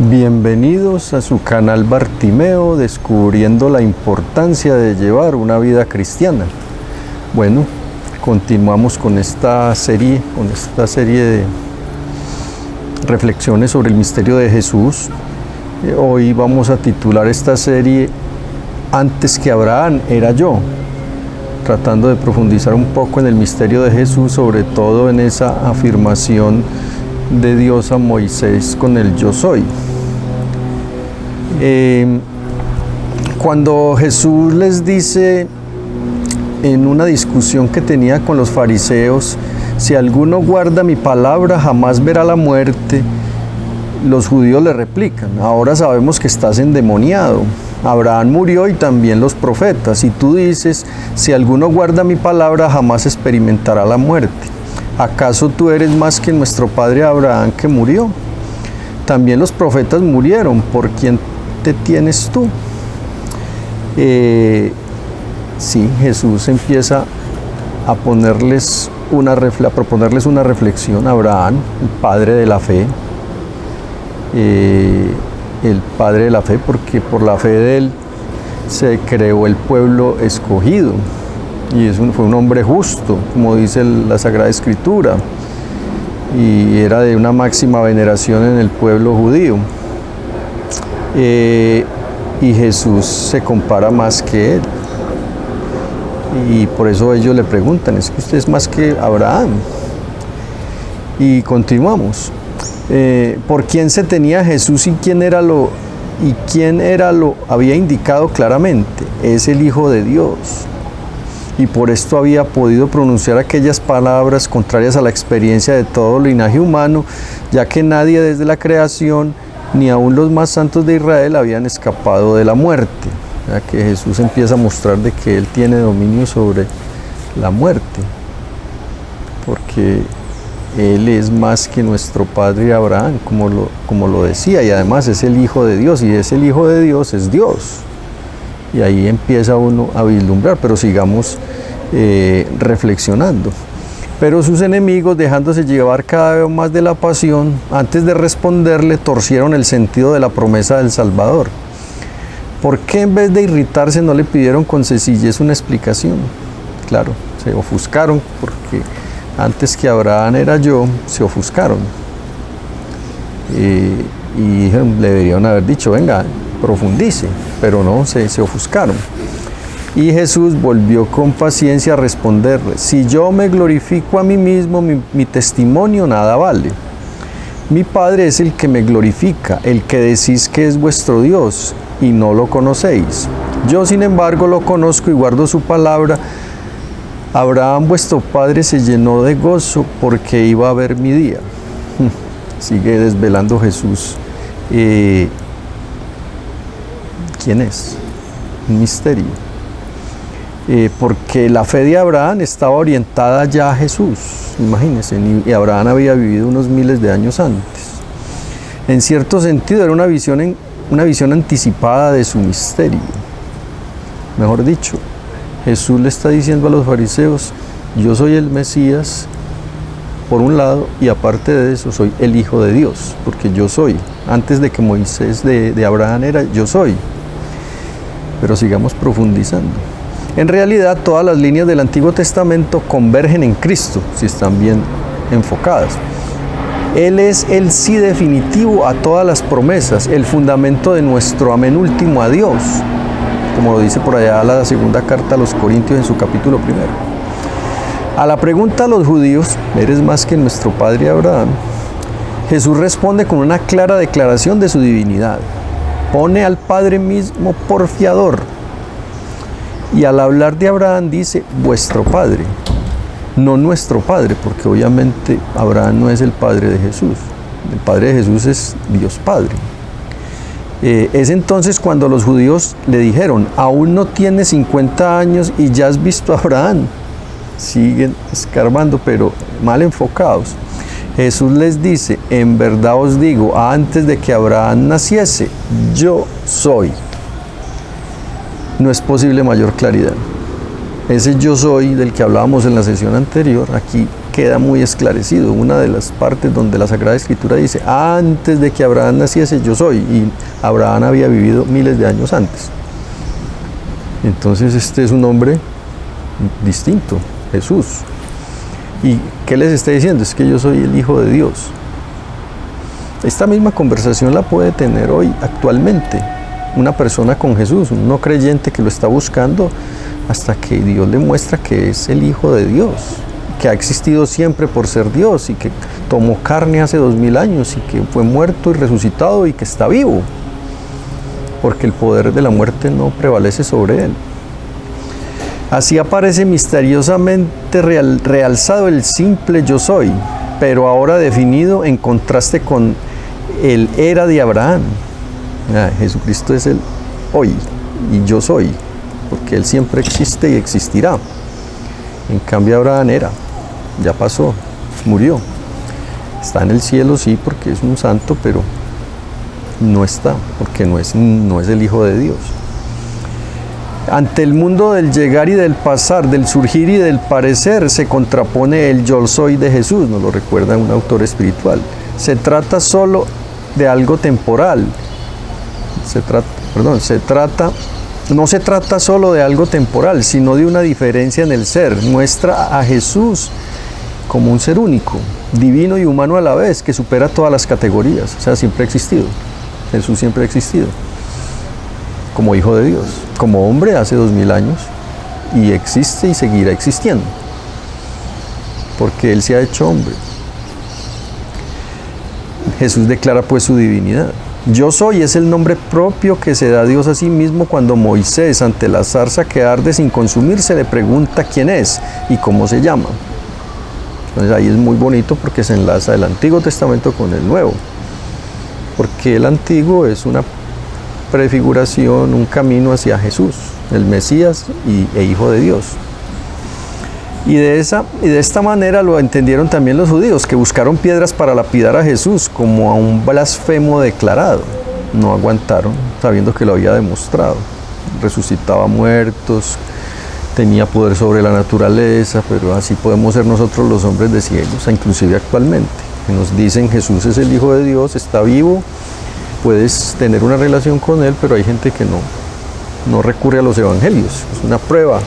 Bienvenidos a su canal Bartimeo, descubriendo la importancia de llevar una vida cristiana. Bueno, continuamos con esta serie de reflexiones sobre el misterio de Jesús. Hoy vamos a titular esta serie Antes que Abraham era yo, tratando de profundizar un poco en el misterio de Jesús, sobre todo en esa afirmación de Dios a Moisés con el yo soy. Cuando Jesús les dice en una discusión que tenía con los fariseos, si alguno guarda mi palabra jamás verá la muerte, los judíos le replican: ahora sabemos que estás endemoniado. Abraham murió y también los profetas, y tú dices, si alguno guarda mi palabra jamás experimentará la muerte. ¿Acaso tú eres más que nuestro padre Abraham, que murió? También los profetas murieron. ¿Por quién te tienes tú? Sí, Jesús empieza a proponerles una reflexión a Abraham, el padre de la fe. El padre de la fe, porque por la fe de él se creó el pueblo escogido, y fue un hombre justo, como dice la Sagrada Escritura, y era de una máxima veneración en el pueblo judío. Y Jesús se compara más que él, y por eso ellos le preguntan: ¿es que usted es más que Abraham? Y continuamos. ¿Por quién se tenía Jesús y quién era lo había indicado claramente? Es el Hijo de Dios. Y por esto había podido pronunciar aquellas palabras contrarias a la experiencia de todo linaje humano, ya que nadie desde la creación, ni aun los más santos de Israel, habían escapado de la muerte. Ya que Jesús empieza a mostrar de que Él tiene dominio sobre la muerte, porque Él es más que nuestro padre Abraham, como lo decía, y además es el Hijo de Dios, y es el Hijo de Dios, es Dios. Y ahí empieza uno a vislumbrar, pero sigamos reflexionando. Pero sus enemigos, dejándose llevar cada vez más de la pasión, antes de responderle, torcieron el sentido de la promesa del Salvador. ¿Por qué en vez de irritarse no le pidieron con sencillez una explicación? Claro, se ofuscaron, porque antes que Abraham era yo, se ofuscaron. Y le deberían haber dicho: venga, profundice, pero no, se ofuscaron. Y Jesús volvió con paciencia a responderle: si yo me glorifico a mí mismo, mi testimonio nada vale. Mi Padre es el que me glorifica, el que decís que es vuestro Dios, y no lo conocéis. Yo, sin embargo, lo conozco y guardo su palabra. Abraham, vuestro padre, se llenó de gozo porque iba a ver mi día. Sigue desvelando Jesús. ¿Quién es? Un misterio. Porque la fe de Abraham estaba orientada ya a Jesús, imagínense, y Abraham había vivido unos miles de años antes. En cierto sentido era una visión anticipada de su misterio. Mejor dicho, Jesús le está diciendo a los fariseos: yo soy el Mesías, por un lado, y aparte de eso soy el Hijo de Dios, porque yo soy. Antes de que Moisés de Abraham era, yo soy. Pero sigamos profundizando. En realidad, todas las líneas del Antiguo Testamento convergen en Cristo, si están bien enfocadas. Él es el sí definitivo a todas las promesas, el fundamento de nuestro amén último a Dios, como lo dice por allá la segunda carta a los Corintios en su capítulo 1. A la pregunta a los judíos: ¿eres más que nuestro padre Abraham?, Jesús responde con una clara declaración de su divinidad. Pone al Padre mismo por fiador. Y al hablar de Abraham dice: vuestro padre, no nuestro padre, porque obviamente Abraham no es el padre de Jesús. El padre de Jesús es Dios Padre. Es entonces cuando los judíos le dijeron: aún no tienes 50 años y ya has visto a Abraham. Siguen escarbando, pero mal enfocados. Jesús les dice: en verdad os digo, antes de que Abraham naciese, yo soy. No es posible mayor claridad. Ese yo soy del que hablábamos en la sesión anterior, aquí queda muy esclarecido. Una de las partes donde la Sagrada Escritura dice, antes de que Abraham naciese yo soy, y Abraham había vivido miles de años antes. Entonces este es un hombre distinto, Jesús. ¿Y qué les está diciendo? Es que yo soy el Hijo de Dios. Esta misma conversación la puede tener hoy, actualmente, una persona con Jesús, un no creyente que lo está buscando, hasta que Dios le muestra que es el Hijo de Dios, que ha existido siempre por ser Dios y que tomó carne hace 2000 años y que fue muerto y resucitado y que está vivo, porque el poder de la muerte no prevalece sobre él. Así aparece misteriosamente realzado el simple yo soy, pero ahora definido en contraste con el era de Abraham. Jesucristo es el hoy y yo soy, porque Él siempre existe y existirá. En cambio Abraham era, ya pasó, murió. Está en el cielo, sí, porque es un santo, pero no está, porque no es el Hijo de Dios. Ante el mundo del llegar y del pasar, del surgir y del parecer, se contrapone el yo soy de Jesús, nos lo recuerda un autor espiritual. Se trata solo de algo temporal. No se trata solo de algo temporal, sino de una diferencia en el ser. Muestra a Jesús como un ser único, divino y humano a la vez, que supera todas las categorías. O sea, siempre ha existido. Jesús siempre ha existido. Como Hijo de Dios, como hombre hace 2000 años, y existe y seguirá existiendo, porque Él se ha hecho hombre. Jesús declara pues su divinidad. Yo soy es el nombre propio que se da a Dios a sí mismo cuando Moisés, ante la zarza que arde sin consumirse, le pregunta quién es y cómo se llama. Entonces ahí es muy bonito porque se enlaza el Antiguo Testamento con el Nuevo, porque el Antiguo es una prefiguración, un camino hacia Jesús, el Mesías e Hijo de Dios. Y de esta manera lo entendieron también los judíos, que buscaron piedras para lapidar a Jesús como a un blasfemo declarado. No aguantaron, sabiendo que lo había demostrado. Resucitaba muertos, tenía poder sobre la naturaleza, pero así podemos ser nosotros los hombres de cielos, inclusive actualmente, que nos dicen Jesús es el Hijo de Dios, está vivo, puedes tener una relación con Él, pero hay gente que no recurre a los evangelios. Es una prueba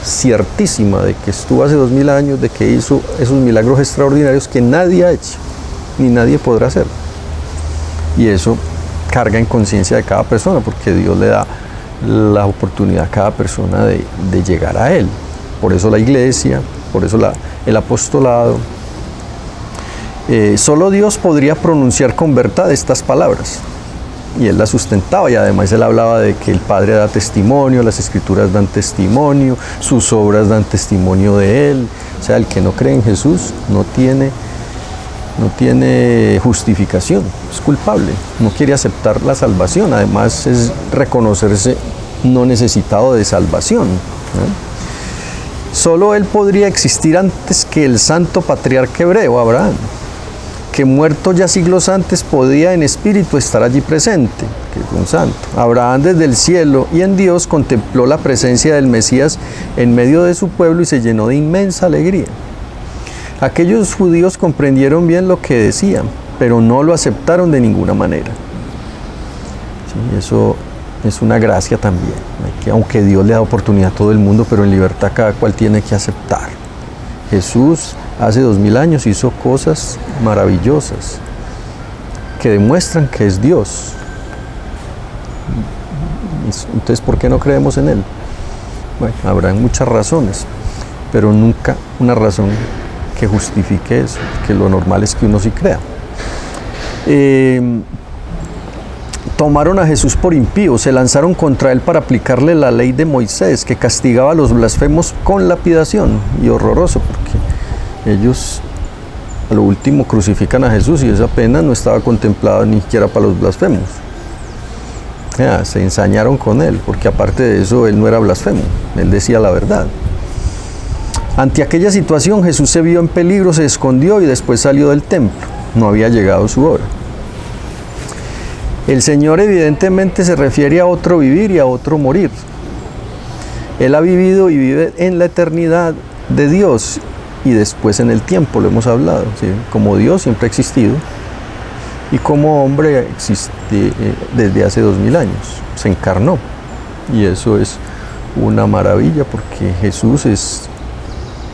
ciertísima de que estuvo hace 2000 años, de que hizo esos milagros extraordinarios que nadie ha hecho, ni nadie podrá hacer. Y eso carga en conciencia de cada persona, porque Dios le da la oportunidad a cada persona de llegar a Él. Por eso la iglesia, por eso el apostolado. Solo Dios podría pronunciar con verdad estas palabras. Y Él las sustentaba, y además Él hablaba de que el Padre da testimonio, las Escrituras dan testimonio, sus obras dan testimonio de Él. O sea, el que no cree en Jesús no tiene justificación, es culpable, no quiere aceptar la salvación, además es reconocerse no necesitado de salvación, ¿no? Solo Él podría existir antes que el santo patriarca hebreo, Abraham, que muerto ya siglos antes podía en espíritu estar allí presente, que fue un santo. Abraham desde el cielo y en Dios contempló la presencia del Mesías en medio de su pueblo y se llenó de inmensa alegría. Aquellos judíos comprendieron bien lo que decían, pero no lo aceptaron de ninguna manera. Sí, eso es una gracia también, que aunque Dios le da oportunidad a todo el mundo, pero en libertad cada cual tiene que aceptar. Jesús hace 2000 años hizo cosas maravillosas que demuestran que es Dios. Entonces, ¿por qué no creemos en Él? Bueno, habrá muchas razones, pero nunca una razón que justifique eso, que lo normal es que uno sí crea. Tomaron a Jesús por impío, se lanzaron contra Él para aplicarle la ley de Moisés, que castigaba a los blasfemos con lapidación, y horroroso, porque ellos a lo último crucifican a Jesús y esa pena no estaba contemplada ni siquiera para los blasfemos. Se ensañaron con Él, porque aparte de eso Él no era blasfemo, Él decía la verdad. Ante aquella situación Jesús se vio en peligro, se escondió y después salió del templo. No había llegado su hora. El Señor evidentemente se refiere a otro vivir y a otro morir. Él ha vivido y vive en la eternidad de Dios y después en el tiempo, lo hemos hablado, ¿sí? Como Dios siempre ha existido y como hombre existe desde hace 2000 años, se encarnó, y eso es una maravilla porque Jesús es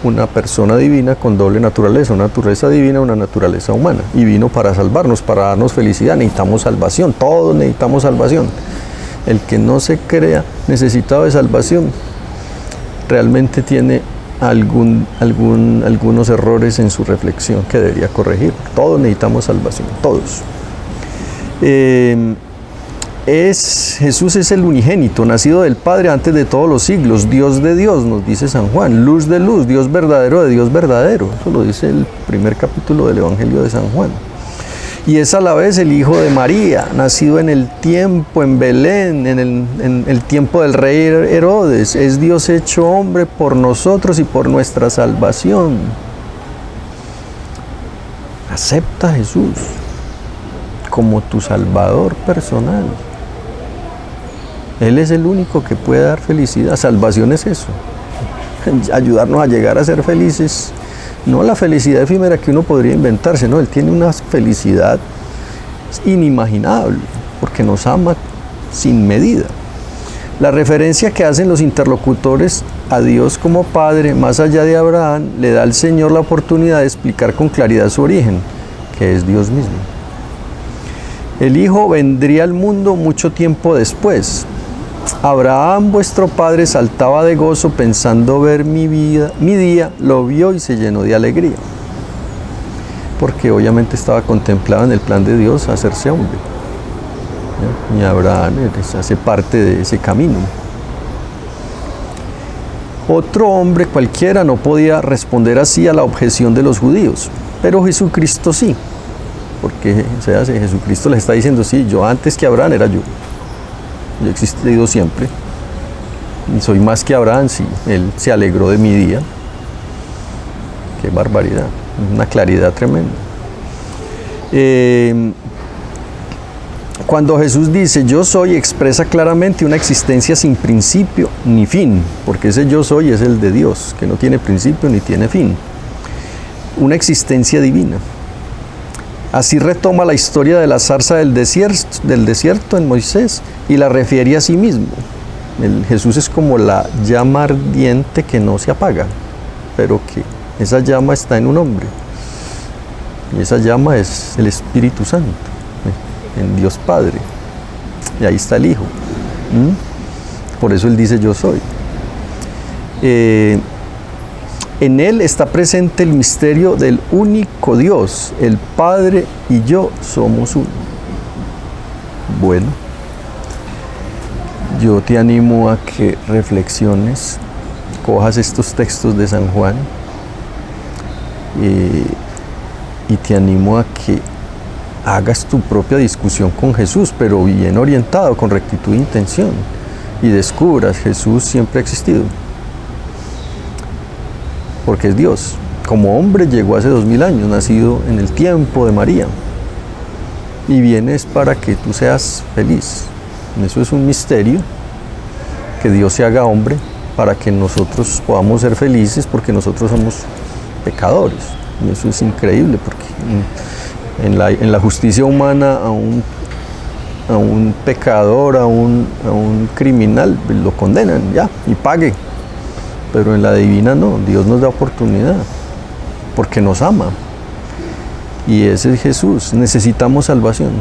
una persona divina con doble naturaleza, una naturaleza divina, una naturaleza humana, y vino para salvarnos, para darnos felicidad. Necesitamos salvación, todos necesitamos salvación. El que no se crea necesitado de salvación realmente tiene algunos errores en su reflexión que debería corregir. Todos necesitamos salvación, todos. Jesús es el unigénito, nacido del Padre antes de todos los siglos, Dios de Dios, nos dice San Juan, luz de luz, Dios verdadero de Dios verdadero. Eso lo dice el primer capítulo del Evangelio de San Juan. Y es a la vez el Hijo de María, nacido en el tiempo, en Belén, en el tiempo del rey Herodes. Es Dios hecho hombre por nosotros y por nuestra salvación. Acepta a Jesús como tu Salvador personal. Él es el único que puede dar felicidad. Salvación es eso, ayudarnos a llegar a ser felices. No la felicidad efímera que uno podría inventarse, no, Él tiene una felicidad inimaginable, porque nos ama sin medida. La referencia que hacen los interlocutores a Dios como Padre, más allá de Abraham, le da al Señor la oportunidad de explicar con claridad su origen, que es Dios mismo. El Hijo vendría al mundo mucho tiempo después. Abraham, vuestro padre, saltaba de gozo pensando ver mi día, lo vio y se llenó de alegría. Porque obviamente estaba contemplado en el plan de Dios hacerse hombre. ¿Sí? Y Abraham hace parte de ese camino. Otro hombre cualquiera no podía responder así a la objeción de los judíos, pero Jesucristo sí. Porque Jesucristo les está diciendo, sí, yo antes que Abraham era yo. Yo he existido siempre y soy más que Abraham, sí, él se alegró de mi día. Qué barbaridad, una claridad tremenda. Cuando Jesús dice yo soy, expresa claramente una existencia sin principio ni fin, porque ese yo soy es el de Dios, que no tiene principio ni tiene fin. Una existencia divina. Así retoma la historia de la zarza del desierto en Moisés y la refiere a sí mismo. Jesús es como la llama ardiente que no se apaga, pero que esa llama está en un hombre. Y esa llama es el Espíritu Santo, en Dios Padre. Y ahí está el Hijo. Por eso Él dice yo soy. En Él está presente el misterio del único Dios, el Padre y yo somos uno. Bueno, yo te animo a que reflexiones, cojas estos textos de San Juan y te animo a que hagas tu propia discusión con Jesús, pero bien orientado, con rectitud de intención, y descubras Jesús siempre ha existido. Porque es Dios. Como hombre llegó hace 2000 años, nacido en el tiempo de María. Y vienes para que tú seas feliz. Eso es un misterio, que Dios se haga hombre para que nosotros podamos ser felices, porque nosotros somos pecadores. Y eso es increíble, porque en la justicia humana a un pecador, a un criminal, lo condenan ya y pague. Pero en la divina no, Dios nos da oportunidad, porque nos ama. Y ese es Jesús, necesitamos salvación.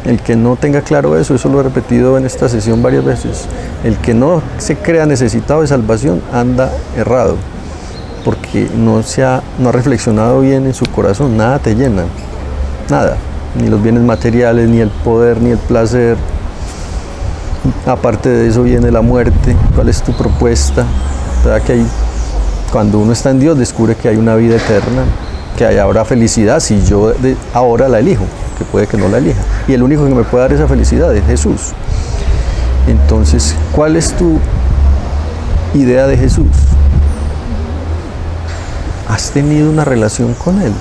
El que no tenga claro eso lo he repetido en esta sesión varias veces, el que no se crea necesitado de salvación anda errado, porque no ha reflexionado bien en su corazón, nada te llena, nada, ni los bienes materiales, ni el poder, ni el placer. Aparte de eso viene la muerte. ¿Cuál es tu propuesta? Que cuando uno está en Dios descubre que hay una vida eterna, que habrá felicidad si yo ahora la elijo, que puede que no la elija. Y el único que me puede dar esa felicidad es Jesús. Entonces, ¿cuál es tu idea de Jesús? ¿Has tenido una relación con Él?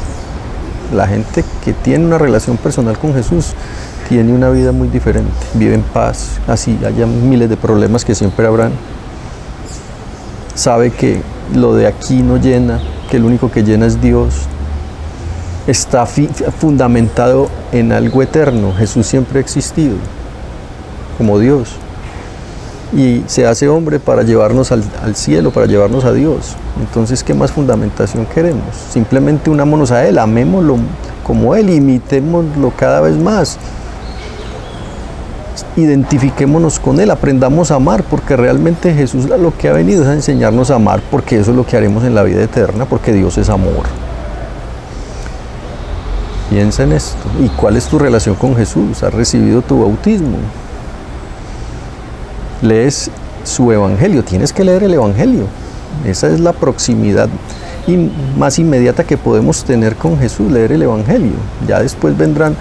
La gente que tiene una relación personal con Jesús tiene una vida muy diferente, vive en paz, así haya miles de problemas que siempre habrán. Sabe que lo de aquí no llena, que el único que llena es Dios, está fundamentado en algo eterno. Jesús siempre ha existido como Dios y se hace hombre para llevarnos al cielo, para llevarnos a Dios. Entonces, ¿qué más fundamentación queremos? Simplemente unámonos a Él, amémoslo como Él, imitémoslo cada vez más, identifiquémonos con Él, aprendamos a amar, porque realmente Jesús lo que ha venido es a enseñarnos a amar, porque eso es lo que haremos en la vida eterna, porque Dios es amor. Piensa en esto. ¿Y cuál es tu relación con Jesús? ¿Has recibido tu bautismo? ¿Lees su evangelio? Tienes que leer el evangelio. Esa es la proximidad más inmediata que podemos tener con Jesús, leer el evangelio. Ya después vendrán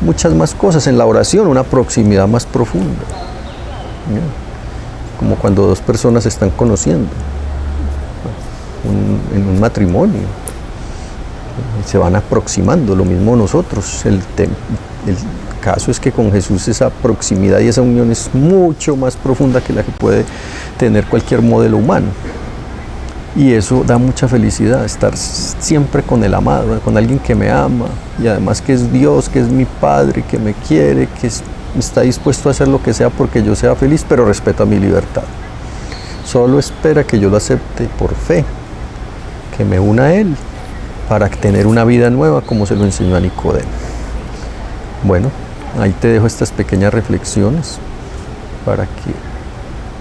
muchas más cosas en la oración, una proximidad más profunda. Como cuando dos personas se están conociendo en un matrimonio. Se van aproximando, lo mismo nosotros. El caso es que con Jesús esa proximidad y esa unión es mucho más profunda que la que puede tener cualquier modelo humano. Y eso da mucha felicidad, estar siempre con el amado, con alguien que me ama y además que es Dios, que es mi Padre, que me quiere, que está dispuesto a hacer lo que sea porque yo sea feliz, pero respeta mi libertad. Solo espera que yo lo acepte por fe, que me una a Él para tener una vida nueva como se lo enseñó a Nicodemo. Bueno, ahí te dejo estas pequeñas reflexiones para que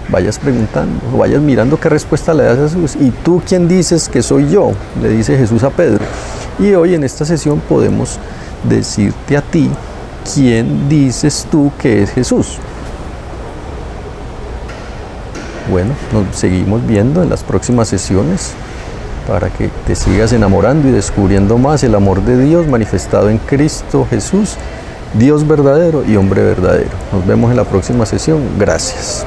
vayas preguntando, o vayas mirando qué respuesta le das a Jesús. ¿Y tú quién dices que soy yo?, le dice Jesús a Pedro. Y hoy en esta sesión podemos decirte a ti, ¿quién dices tú que es Jesús? Bueno, nos seguimos viendo en las próximas sesiones para que te sigas enamorando y descubriendo más el amor de Dios manifestado en Cristo Jesús, Dios verdadero y hombre verdadero. Nos vemos en la próxima sesión. Gracias.